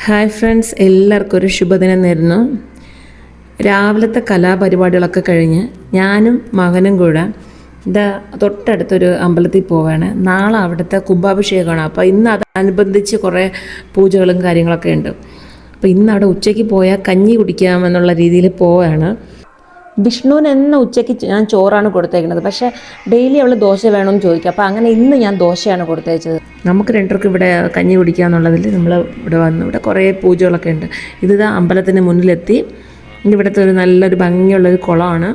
Hi friends, എല്ലാവർക്കും ഒരു ശുഭദിനം നേരുന്നു. രാവിലത്തെ കലാപരിപാടികളൊക്കെ കഴിഞ്ഞ് ഞാനും മകനും കൂടെ തൊട്ടടുത്തൊരു അമ്പലത്തിൽ പോവുകയാണ്. നാളെ അവിടുത്തെ കുംഭാഭിഷേകമാണ്. അപ്പോൾ ഇന്ന് അതനുബന്ധിച്ച് കുറേ പൂജകളും കാര്യങ്ങളൊക്കെ ഉണ്ട്. അപ്പോൾ ഇന്ന് അവിടെ ഉച്ചയ്ക്ക് പോയാൽ കഞ്ഞി കുടിക്കാമെന്നുള്ള രീതിയിൽ പോവുകയാണ്. വിഷ്ണുവിന് എന്ന ഉച്ചയ്ക്ക് ഞാൻ ചോറാണ് കൊടുത്തേക്കുന്നത്, പക്ഷേ ഡെയിലി അവൾ ദോശ വേണമെന്ന് ചോദിക്കും. അപ്പോൾ അങ്ങനെ ഇന്ന് ഞാൻ ദോശയാണ് കൊടുത്തേച്ചത്. നമുക്ക് രണ്ടുപേർക്കും ഇവിടെ കഞ്ഞി കുടിക്കുക എന്നുള്ളതിൽ നമ്മൾ ഇവിടെ വന്നു. ഇവിടെ കുറേ പൂജകളൊക്കെ ഉണ്ട്. ഇത് അമ്പലത്തിന് മുന്നിലെത്തി. ഇവിടുത്തെ ഒരു നല്ലൊരു ഭംഗിയുള്ളൊരു കുളമാണ്.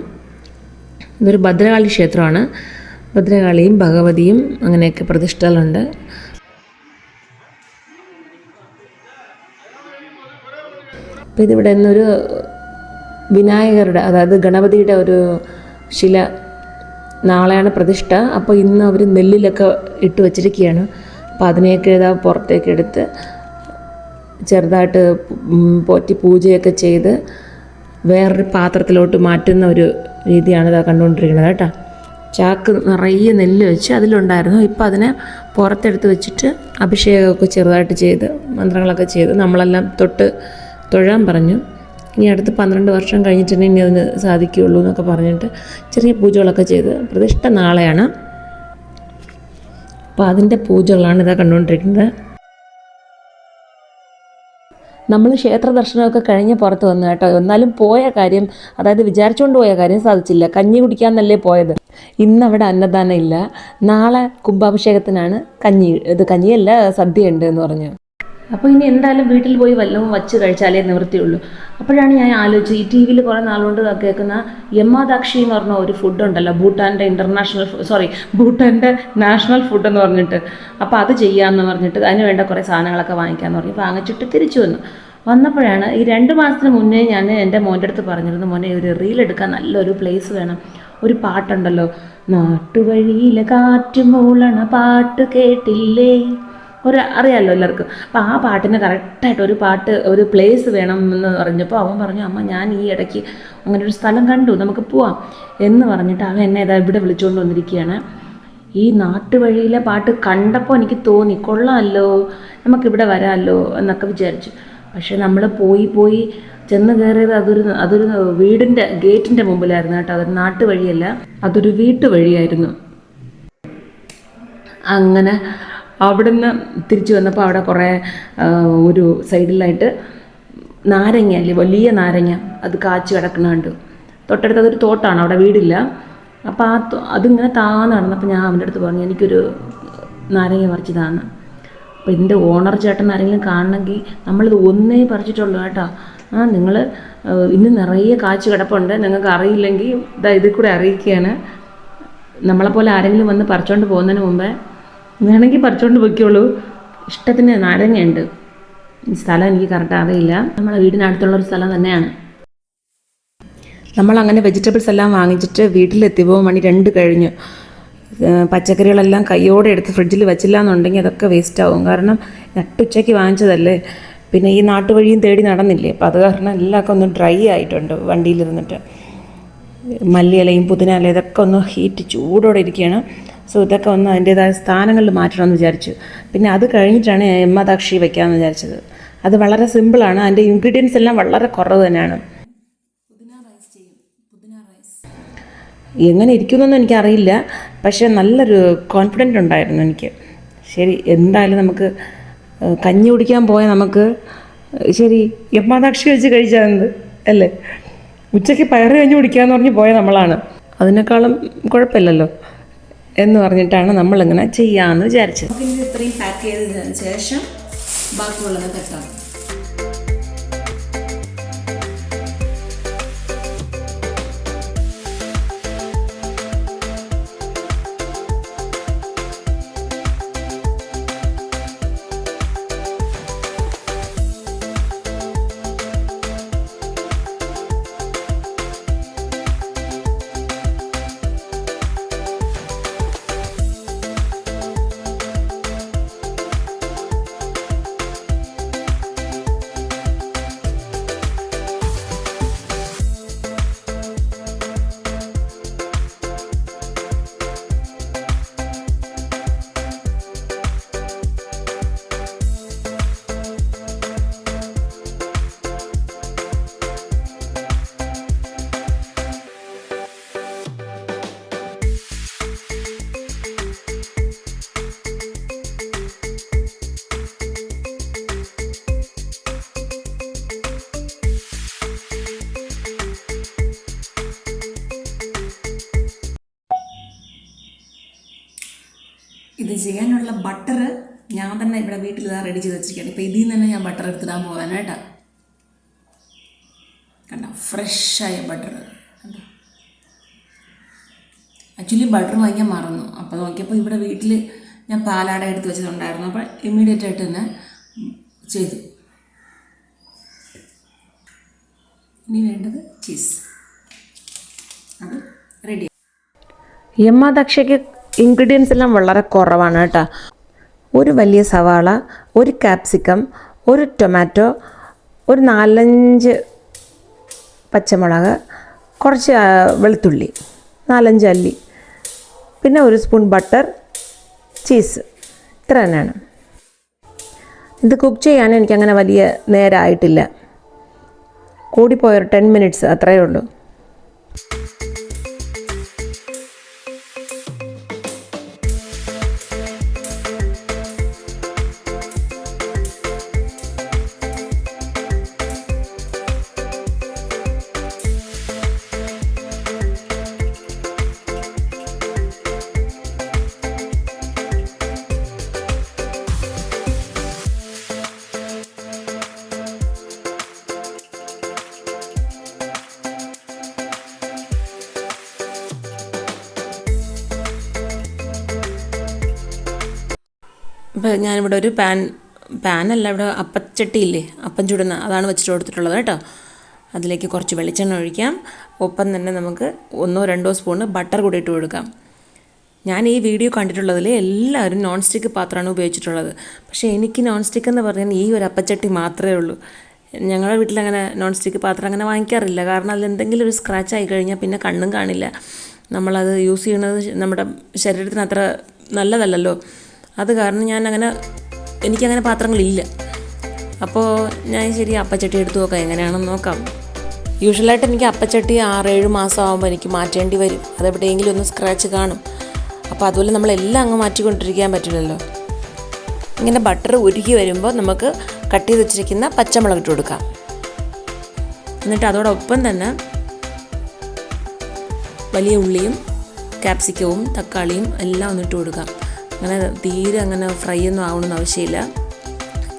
ഇതൊരു ഭദ്രകാളി ക്ഷേത്രമാണ്. ഭദ്രകാളിയും ഭഗവതിയും അങ്ങനെയൊക്കെ പ്രതിഷ്ഠകളുണ്ട്. അപ്പോൾ ഇതിവിടെ നിന്നൊരു വിനായകരുടെ, അതായത് ഗണപതിയുടെ ഒരു ശില, നാളെയാണ് പ്രതിഷ്ഠ. അപ്പോൾ ഇന്ന് അവർ നെല്ലിലൊക്കെ ഇട്ട് വച്ചിരിക്കുകയാണ്. അപ്പോൾ അതിനെയൊക്കെ പുറത്തേക്ക് എടുത്ത് ചെറുതായിട്ട് പോറ്റി പൂജയൊക്കെ ചെയ്ത് വേറൊരു പാത്രത്തിലോട്ട് മാറ്റുന്ന ഒരു രീതിയാണ് ഇതാ കണ്ടുകൊണ്ടിരിക്കുന്നത് കേട്ടോ. ചാക്ക് നിറയെ നെല്ല് വെച്ച് അതിലുണ്ടായിരുന്നു. ഇപ്പോൾ അതിനെ പുറത്തെടുത്ത് വെച്ചിട്ട് അഭിഷേകമൊക്കെ ചെറുതായിട്ട് ചെയ്ത് മന്ത്രങ്ങളൊക്കെ ചെയ്ത് നമ്മളെല്ലാം തൊഴാൻ പറഞ്ഞു. ഇനി അടുത്ത് 12 വർഷം കഴിഞ്ഞിട്ടുണ്ടെങ്കിൽ ഇനി അതിന് സാധിക്കുകയുള്ളൂ എന്നൊക്കെ പറഞ്ഞിട്ട് ചെറിയ പൂജകളൊക്കെ ചെയ്ത് പ്രതിഷ്ഠ നാളെയാണ്. അപ്പോൾ അതിൻ്റെ പൂജകളാണ് ഇതാ കണ്ടുകൊണ്ടിരിക്കുന്നത്. നമ്മൾ ക്ഷേത്ര ദർശനമൊക്കെ കഴിഞ്ഞ് പുറത്ത് വന്നു കേട്ടോ. എന്നാലും പോയ കാര്യം, അതായത് വിചാരിച്ചുകൊണ്ട് പോയ കാര്യം സാധിച്ചില്ല. കഞ്ഞി കുടിക്കാമെന്നല്ലേ പോയത്. ഇന്നവിടെ അന്നദാനം ഇല്ല. നാളെ കുംഭാഭിഷേകത്തിനാണ് കഞ്ഞിയല്ല സദ്യയുണ്ട് എന്ന് പറഞ്ഞു. അപ്പോൾ ഇനി എന്തായാലും വീട്ടിൽ പോയി വല്ലതും വച്ച് കഴിച്ചാലേ നിവൃത്തിയുള്ളൂ. അപ്പോഴാണ് ഞാൻ ആലോചിച്ചത്, ഈ ടി വിയിൽ കുറേ നാളുകൊണ്ട് കേൾക്കുന്ന യമ്മാദാക്ഷി എന്ന് പറഞ്ഞ ഒരു ഫുഡുണ്ടല്ലോ, ഭൂട്ടാൻ്റെ നാഷണൽ ഫുഡ് എന്ന് പറഞ്ഞിട്ട്. അപ്പോൾ അത് ചെയ്യാമെന്ന് പറഞ്ഞിട്ട് അതിന് വേണ്ട കുറേ സാധനങ്ങളൊക്കെ വാങ്ങിക്കാമെന്ന് പറഞ്ഞു. വാങ്ങിച്ചിട്ട് തിരിച്ചു വന്നപ്പോഴാണ് ഈ 2 മാസത്തിന് മുന്നേ ഞാൻ എൻ്റെ മോൻ്റെ അടുത്ത് പറഞ്ഞിരുന്നു, മോനെ ഒരു റീൽ എടുക്കാൻ നല്ലൊരു പ്ലേസ് വേണം. ഒരു പാട്ടുണ്ടല്ലോ, നാട്ടുവഴിയിലെ കാറ്റ് മൂളണ പാട്ട് കേട്ടില്ലേ, അറിയാമല്ലോ എല്ലാവർക്കും. അപ്പോൾ ആ പാട്ടിന് കറക്റ്റായിട്ട് ഒരു പ്ലേസ് വേണം എന്ന് പറഞ്ഞപ്പോൾ അവൻ പറഞ്ഞു, അമ്മ ഞാൻ ഈ ഇടയ്ക്ക് അങ്ങനെ ഒരു സ്ഥലം കണ്ടു, നമുക്ക് പോവാം എന്ന് പറഞ്ഞിട്ട് അവൻ എന്നെ ഇവിടെ വിളിച്ചുകൊണ്ട് വന്നിരിക്കുകയാണ്. ഈ നാട്ടുവഴിയിലെ പാട്ട് കണ്ടപ്പോൾ എനിക്ക് തോന്നി, കൊള്ളാമല്ലോ, നമുക്കിവിടെ വരാമല്ലോ എന്നൊക്കെ വിചാരിച്ചു. പക്ഷേ നമ്മൾ പോയി ചെന്ന് കയറിയത് അതൊരു വീടിൻ്റെ ഗേറ്റിൻ്റെ മുമ്പിലായിരുന്നു കേട്ടോ. അതൊരു നാട്ടുവഴിയല്ല, അതൊരു വീട്ടുവഴിയായിരുന്നു. അങ്ങനെ അവിടുന്ന് തിരിച്ചു വന്നപ്പോൾ അവിടെ കുറേ ഒരു സൈഡിലായിട്ട് നാരങ്ങ അല്ലേ, വലിയ നാരങ്ങ, അത് കാച്ചു കിടക്കുന്ന കണ്ടു. തൊട്ടടുത്ത് അതൊരു തോട്ടാണ്, അവിടെ വീടില്ല. അപ്പോൾ അതിങ്ങനെ താന്ന് നടന്നപ്പോൾ ഞാൻ അവൻ്റെ അടുത്ത് പറഞ്ഞു, എനിക്കൊരു നാരങ്ങ പറിച്ച് താന്ന്. അപ്പോൾ ഇതിൻ്റെ ഓണർ ചേട്ടൻ ആരെങ്കിലും കാണണമെങ്കിൽ, നമ്മളിത് ഒന്നേ പറിച്ചിട്ടുള്ളൂ കേട്ടോ. നിങ്ങൾ ഇന്ന് നിറയെ കാച്ചു കിടപ്പുണ്ട്, നിങ്ങൾക്ക് അറിയില്ലെങ്കിൽ ഇതിൽ കൂടെ അറിയിക്കുകയാണ്. നമ്മളെപ്പോലെ ആരെങ്കിലും വന്ന് പറിച്ചുകൊണ്ട് പോകുന്നതിന് മുമ്പേ വേണമെങ്കിൽ പറിച്ചുകൊണ്ട് പൊയ്ക്കോളൂ. ഇഷ്ടത്തിന് നാരങ്ങയുണ്ട്. ഈ സ്ഥലം എനിക്ക് കറക്റ്റ് അറിയില്ല, നമ്മളെ വീടിനടുത്തുള്ളൊരു സ്ഥലം തന്നെയാണ്. നമ്മളങ്ങനെ വെജിറ്റബിൾസ് എല്ലാം വാങ്ങിച്ചിട്ട് വീട്ടിലെത്തിയപ്പോൾ മണി 2 കഴിഞ്ഞു. പച്ചക്കറികളെല്ലാം കയ്യോടെ എടുത്ത് ഫ്രിഡ്ജിൽ വെച്ചില്ല എന്നുണ്ടെങ്കിൽ അതൊക്കെ വേസ്റ്റാവും. കാരണം നട്ടുച്ചയ്ക്ക് വാങ്ങിച്ചതല്ലേ. പിന്നെ ഈ നാട്ടുവഴിയും തേടി നടന്നില്ലേ, അപ്പോൾ അത് കാരണം എല്ലാവർക്കും ഒന്ന് ഡ്രൈ ആയിട്ടുണ്ട് വണ്ടിയിലിരുന്നിട്ട്. മല്ലിയിലയും പുതിന ഇതൊക്കെ ഒന്ന് ചൂടോടെ ഇരിക്കുകയാണ്. സോ ഇതൊക്കെ ഒന്ന് അതിൻ്റേതായ സ്ഥാനങ്ങളിൽ മാറ്റണമെന്ന് വിചാരിച്ചു. പിന്നെ അത് കഴിഞ്ഞിട്ടാണ് യമ്മാദാക്ഷി വയ്ക്കാമെന്ന് വിചാരിച്ചത്. അത് വളരെ സിമ്പിളാണ്, അതിൻ്റെ ഇൻഗ്രീഡിയൻസ് എല്ലാം വളരെ കുറവ് തന്നെയാണ്. എങ്ങനെ ഇരിക്കുമെന്നൊന്നും എനിക്കറിയില്ല, പക്ഷേ നല്ലൊരു കോൺഫിഡൻ്റ് ഉണ്ടായിരുന്നു എനിക്ക്. ശരി, എന്തായാലും നമുക്ക് കഞ്ഞി കുടിക്കാൻ പോയാൽ നമുക്ക് ശരി യമ്മാദാക്ഷി വെച്ച് കഴിച്ചാൽ അല്ലേ. ഉച്ചയ്ക്ക് പയറ് കഞ്ഞി കുടിക്കാമെന്ന് പറഞ്ഞ് പോയ നമ്മളാണ്, അതിനേക്കാളും കുഴപ്പമില്ലല്ലോ എന്ന് പറഞ്ഞിട്ടാണ് നമ്മളിങ്ങനെ ചെയ്യാമെന്ന് വിചാരിച്ചത്. ഇത്രയും പാക്ക് ചെയ്തതിന് ശേഷം ബാക്കിയുള്ളത് കെട്ടാം. കേക്കിൽ ചെയ്യാനുള്ള ബട്ടർ ഞാൻ തന്നെ ഇവിടെ വീട്ടിൽ റെഡി ചെയ്ത് വെച്ചിരിക്കുകയാണ്. ഇപ്പോൾ ഇതിൽ നിന്ന് തന്നെ ഞാൻ ബട്ടർ എടുത്തിടാൻ പോകാനായിട്ടാ. കണ്ടോ, ഫ്രഷായ ബട്ടർ. കണ്ടോ, ആക്ച്വലി ബട്ടർ വാങ്ങിക്കാൻ മറന്നു. അപ്പോൾ നോക്കിയപ്പോൾ ഇവിടെ വീട്ടിൽ ഞാൻ പാലാട എടുത്ത് വെച്ചതുണ്ടായിരുന്നു. അപ്പോൾ ഇമ്മീഡിയറ്റ് ആയിട്ട് തന്നെ ചെയ്തു. ഇനി വേണ്ടത് ചീസ്, അത് റെഡി. ദക്ഷയ്ക്ക് ഇൻഗ്രീഡിയൻസ് എല്ലാം വളരെ കുറവാണ് കേട്ടോ. ഒരു വലിയ സവാള, ഒരു ക്യാപ്സിക്കം, ഒരു ടൊമാറ്റോ, ഒരു 4-5 പച്ചമുളക്, കുറച്ച് വെളുത്തുള്ളി, 4-5 അല്ലി, പിന്നെ ഒരു സ്പൂൺ ബട്ടർ, ചീസ്. ഇത്ര തന്നെയാണ്. ഇത് കുക്ക് ചെയ്യാൻ എനിക്കങ്ങനെ വലിയ നേരമായിട്ടില്ല. കൂടിപ്പോയൊരു 10 മിനിറ്റ്സ് അത്രയേ ഉള്ളൂ. അപ്പോൾ ഞാനിവിടെ ഒരു പാനല്ല, ഇവിടെ അപ്പച്ചട്ടിയില്ലേ, അപ്പം ചുടുന്ന, അതാണ് വെച്ചിട്ട് കൊടുത്തിട്ടുള്ളത് കേട്ടോ. അതിലേക്ക് കുറച്ച് വെളിച്ചെണ്ണ ഒഴിക്കാം. ഒപ്പം തന്നെ നമുക്ക് 1-2 സ്പൂണ് ബട്ടർ കൂടി ഇട്ട് കൊടുക്കാം. ഞാൻ ഈ വീഡിയോ കണ്ടിട്ടുള്ളതിൽ എല്ലാവരും നോൺ സ്റ്റിക്ക് പാത്രമാണ് ഉപയോഗിച്ചിട്ടുള്ളത്. പക്ഷേ എനിക്ക് നോൺ സ്റ്റിക്ക് എന്ന് പറഞ്ഞാൽ ഈ ഒരു അപ്പച്ചട്ടി മാത്രമേ ഉള്ളൂ. ഞങ്ങളുടെ വീട്ടിലങ്ങനെ നോൺ സ്റ്റിക്ക് പാത്രം അങ്ങനെ വാങ്ങിക്കാറില്ല. കാരണം അതിലെന്തെങ്കിലും ഒരു സ്ക്രാച്ച് ആയി കഴിഞ്ഞാൽ പിന്നെ കണ്ണും കാണില്ല. നമ്മളത് യൂസ് ചെയ്യുന്നത് നമ്മുടെ ശരീരത്തിന് അത്ര നല്ലതല്ലല്ലോ. അത് കാരണം എനിക്കങ്ങനെ പാത്രങ്ങളില്ല. അപ്പോൾ ഞാൻ ശരി അപ്പച്ചട്ടി എടുത്ത് നോക്കാം, എങ്ങനെയാണെന്ന് നോക്കാം. യൂഷ്വലായിട്ട് എനിക്ക് അപ്പച്ചട്ടി 6-7 മാസം ആകുമ്പോൾ എനിക്ക് മാറ്റേണ്ടി വരും. അതെവിടെയെങ്കിലും ഒന്ന് സ്ക്രാച്ച് കാണും. അപ്പോൾ അതുപോലെ നമ്മളെല്ലാം അങ്ങ് മാറ്റിക്കൊണ്ടിരിക്കാൻ പറ്റില്ലല്ലോ. ഇങ്ങനെ ബട്ടർ ഉരുകി വരുമ്പോൾ നമുക്ക് കട്ട് ചെയ്ത് വെച്ചിരിക്കുന്ന പച്ചമുളക് ഇട്ട് കൊടുക്കാം. എന്നിട്ട് അതോടൊപ്പം തന്നെ വലിയ ഉള്ളിയും ക്യാപ്സിക്കവും തക്കാളിയും എല്ലാം ഒന്നിട്ട് കൊടുക്കാം. അങ്ങനെ തീരെ അങ്ങനെ ഫ്രൈ ഒന്നും ആവണമെന്ന് ആവശ്യമില്ല.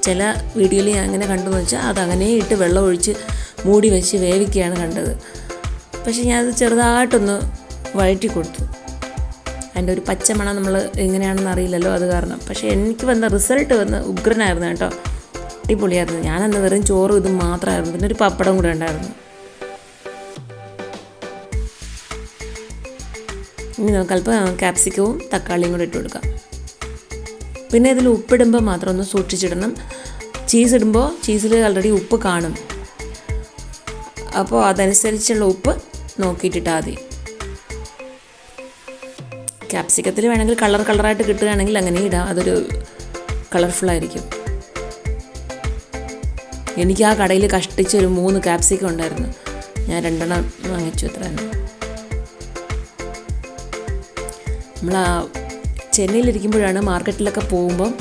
ചില വീഡിയോയിൽ ഞാൻ അങ്ങനെ കണ്ടെന്ന് വെച്ചാൽ അതങ്ങനെ ഇട്ട് വെള്ളം ഒഴിച്ച് മൂടി വെച്ച് വേവിക്കുകയാണ് കണ്ടത്. പക്ഷേ ഞാനത് ചെറുതായിട്ടൊന്ന് വഴറ്റി കൊടുത്തു. അതിൻ്റെ ഒരു പച്ചമണം നമ്മൾ എങ്ങനെയാണെന്ന് അറിയില്ലല്ലോ, അത് കാരണം. പക്ഷേ എനിക്ക് വന്ന റിസൾട്ട് ഉഗ്രനായിരുന്നു കേട്ടോ, അടിപൊളിയായിരുന്നു. ഞാനന്ന് വെറും ചോറും ഇതും മാത്രമായിരുന്നു, പിന്നെ ഒരു പപ്പടം കൂടെ ഉണ്ടായിരുന്നു. ഇനി നമുക്ക് അല്പം ക്യാപ്സിക്കവും തക്കാളിയും കൂടെ ഇട്ട് കൊടുക്കാം. പിന്നെ ഇതിൽ ഉപ്പിടുമ്പോൾ മാത്രം ഒന്ന് സൂക്ഷിച്ചിടണം. ചീസ് ഇടുമ്പോൾ ചീസിൽ ഓൾറെഡി ഉപ്പ് കാണും. അപ്പോൾ അതനുസരിച്ചുള്ള ഉപ്പ് നോക്കിയിട്ടിട്ടാൽ മതി. ക്യാപ്സിക്കത്തിൽ വേണമെങ്കിൽ കളറായിട്ട് കിട്ടുകയാണെങ്കിൽ അങ്ങനെ ഇടാം, അതൊരു കളർഫുള്ളായിരിക്കും. എനിക്ക് ആ കടയിൽ കഷ്ടിച്ച് ഒരു 3 ക്യാപ്സിക്കം ഉണ്ടായിരുന്നു. ഞാൻ 2 വാങ്ങിച്ചു. അത്ര തന്നെ. നമ്മൾ ചെന്നൈയിലിരിക്കുമ്പോഴാണ് മാർക്കറ്റിലൊക്കെ പോകുമ്പം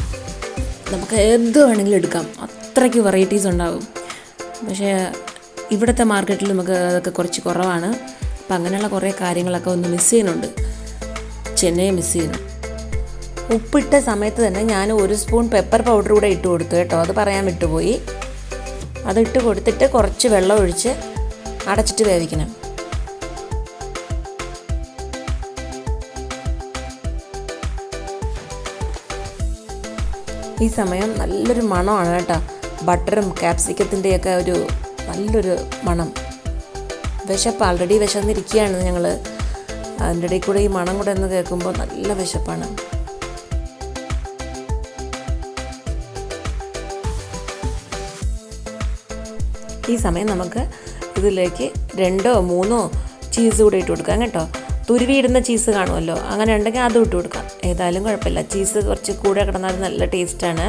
നമുക്ക് എന്ത് വേണമെങ്കിലും എടുക്കാം, അത്രയ്ക്ക് വെറൈറ്റീസ് ഉണ്ടാകും. പക്ഷേ ഇവിടുത്തെ മാർക്കറ്റിൽ നമുക്ക് അതൊക്കെ കുറച്ച് കുറവാണ്. അപ്പം അങ്ങനെയുള്ള കുറേ കാര്യങ്ങളൊക്കെ ഒന്ന് മിസ് ചെയ്യുന്നുണ്ട്, ചെന്നൈ മിസ് ചെയ്യുന്നു. ഉപ്പിട്ട സമയത്ത് തന്നെ ഞാൻ 1 സ്പൂൺ പെപ്പർ പൗഡർ കൂടെ ഇട്ട് കൊടുത്തു കേട്ടോ, അത് പറയാൻ വിട്ടുപോയി. അതിട്ട് കൊടുത്തിട്ട് കുറച്ച് വെള്ളം ഒഴിച്ച് അടച്ചിട്ട് വേവിക്കണം. ഈ സമയം നല്ലൊരു മണമാണ് കേട്ടോ, ബട്ടറും ക്യാപ്സിക്കത്തിൻ്റെയൊക്കെ ഒരു നല്ലൊരു മണം. ആൾറെഡി വിശന്നിരിക്കുകയാണ് ഞങ്ങൾ. അതിൻ്റെ ഇടയിൽ കൂടെ ഈ മണം കൂടെ ഒന്ന് കേൾക്കുമ്പോൾ നല്ല വിശപ്പാണ്. ഈ സമയം നമുക്ക് ഇതിലേക്ക് 2-3 ചീസ് കൂടെ ഇട്ട് കൊടുക്കാം കേട്ടോ. തുരുവിയിടുന്ന ചീസ് കാണുമല്ലോ, അങ്ങനെ ഉണ്ടെങ്കിൽ അതും ഇട്ട് കൊടുക്കാം. ഏതായാലും കുഴപ്പമില്ല, ചീസ് കുറച്ച് കൂടെ കിടന്നാൽ നല്ല ടേസ്റ്റാണ്.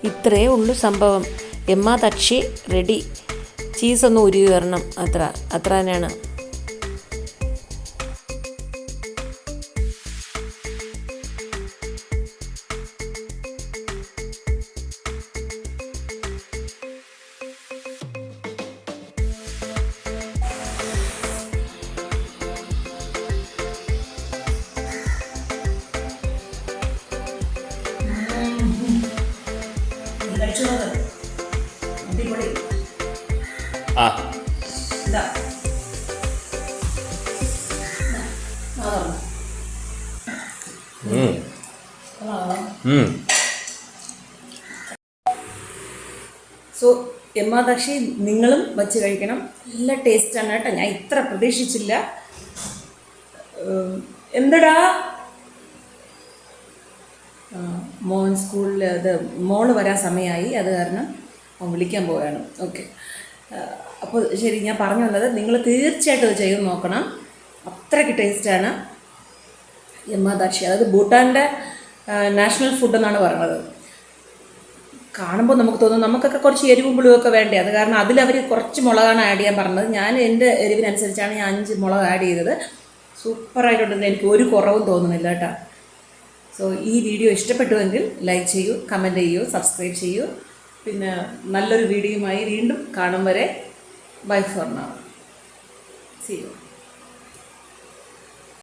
ഇത്രയേ ഉള്ളൂ സംഭവം. ദക്ഷി റെഡി. ചീസൊന്ന് ഉരുവി വരണം, അത്ര തന്നെയാണ്. ആ ഇതാ ഉം. ഉം. സോ എമ്മാദാക്ഷി നിങ്ങളും വച്ച് കഴിക്കണം. നല്ല ടേസ്റ്റാണ് കേട്ടോ. ഞാൻ ഇത്ര പ്രതീക്ഷിച്ചില്ല. എന്തടാ മോൻ സ്കൂളിൽ അത് മോള് വരാൻ സമയമായി, അത് കാരണം അവൻ വിളിക്കാൻ പോവുകയാണ്. ഓക്കെ, അപ്പോൾ ശരി, ഞാൻ പറഞ്ഞു വന്നത് നിങ്ങൾ തീർച്ചയായിട്ടും അത് ചെയ്ത് നോക്കണം. അത്രയ്ക്ക് ടേസ്റ്റാണ് എമ്മാദാക്ഷി. അതായത് ഭൂട്ടാൻ്റെ നാഷണൽ ഫുഡ് എന്നാണ് പറയുന്നത്. കാണുമ്പോൾ നമുക്ക് തോന്നും നമുക്കൊക്കെ കുറച്ച് എരിവും പുളിയൊക്കെ വേണ്ടേ, അത് കാരണം അതിലവർ കുറച്ച് മുളകാണ് ആഡ് ചെയ്യാൻ പറഞ്ഞത്. ഞാൻ എൻ്റെ എരിവിനനുസരിച്ചാണ് ഞാൻ 5 മുളക് ആഡ് ചെയ്തത്. സൂപ്പറായിട്ടുണ്ടെന്ന് എനിക്ക് ഒരു കുറവും തോന്നുന്നില്ല കേട്ടോ. സോ ഈ വീഡിയോ ഇഷ്ടപ്പെട്ടുവെങ്കിൽ ലൈക്ക് ചെയ്യൂ, കമൻറ്റ് ചെയ്യൂ, സബ്സ്ക്രൈബ് ചെയ്യൂ. പിന്നെ നല്ലൊരു വീഡിയോയുമായി വീണ്ടും കാണും വരെ bye for now. See U.